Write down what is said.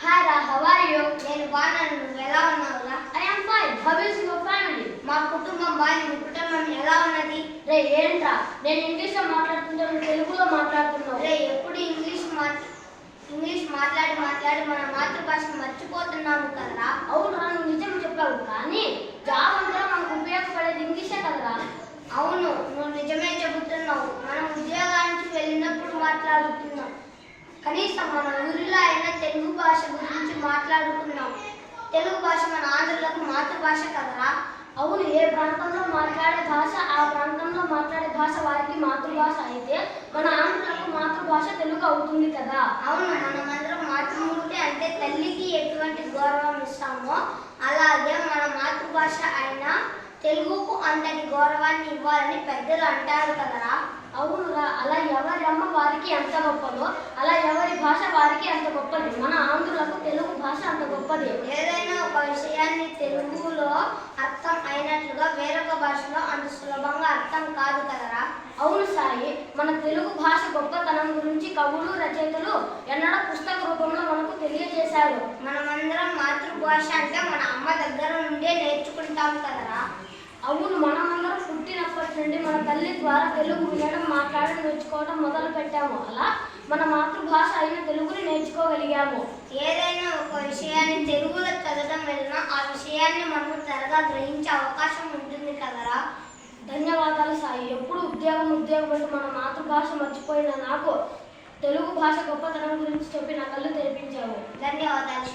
Hi Ra, how are you? నేను బాగున్నాను. నువ్వు ఎలా ఉన్నావురా? I am fine. How is your family? మా కుటుంబం బాగుంది. మీ కుటుంబం ఎలా ఉన్నది? రే ఏంట్రా, నేను ఇంగ్లీష్లో మాట్లాడుతుంటే నువ్వు తెలుగులో మాట్లాడుతున్నావు. రే ఎప్పుడు ఇంగ్లీష్ మాట్లాడి మన మాతృభాషను మర్చిపోతున్నాము కదరా. అవునురా, నువ్వు నిజం చెప్పావు, కానీ జాబ్ అంతా మనకు ఉపయోగపడేది ఇంగ్లీషే కదరా. అవును, నువ్వు నిజమే చెబుతున్నావు. మనం ఉద్యోగానికి వెళ్ళినప్పుడు మాట్లాడుతున్నాం. కనీసం మన ఊరిలో అయినా తెలుగు భాష గురించి మాట్లాడుకున్నాం. తెలుగు భాష మన ఆంధ్రులకు మాతృభాష కదరా. అవును, ఏ ప్రాంతంలో మాట్లాడే భాష ఆ ప్రాంతంలో మాట్లాడే భాష వారికి మాతృభాష అయితే మన ఆంధ్రులకు మాతృభాష తెలుగు అవుతుంది కదా. అవును, మనమందరం మాతృమూర్తి అంటే తల్లికి ఎటువంటి గౌరవం ఇస్తామో అలాగే మన మాతృభాష అయిన తెలుగుకు అంతటి గౌరవాన్ని ఇవ్వాలని పెద్దలు అంటారు కదరా. అవునురా, అలా ఎవరి అమ్మ వారికి ఎంత గొప్పదో అలా ఎవరి భాష వారికి అంత గొప్పది. మన ఆంధ్రులకు తెలుగు భాష అంత గొప్పది. ఏదైనా ఒక విషయాన్ని తెలుగులో అర్థం అయినట్లుగా వేరొక భాషలో అంత సులభంగా అర్థం కాదు కదరా. అవును సాయి, మన తెలుగు భాష గొప్పతనం గురించి కవులు రచయితలు ఎన్నడో పుస్తక రూపంలో మనకు తెలియజేశారు. మనమందరం మాతృభాష అంటే మన అమ్మ దగ్గర నుండే నేర్చుకుంటాం కదరా. అవును, మనమందరం పుట్టినప్పటి నుండి మన తల్లి ద్వారా తెలుగు వినడం మాట్లాడడం నేర్చుకోవడం మొదలు పెట్టాము. అలా మన మాతృభాష అయిన తెలుగుని నేర్చుకోగలిగాము. ఏదైనా ఒక విషయాన్ని తెలుగులో చదవడం వలన ఆ విషయాన్ని మనం త్వరగా గ్రహించే అవకాశం ఉంటుంది కదరా. ధన్యవాదాలు సాయి. ఎప్పుడు ఉద్యోగం అంటూ మన మాతృభాష మర్చిపోయిన నాకు తెలుగు భాష గొప్పతనం గురించి చెప్పి నా కళ్ళు తెరిపించావు. ధన్యవాదాలు.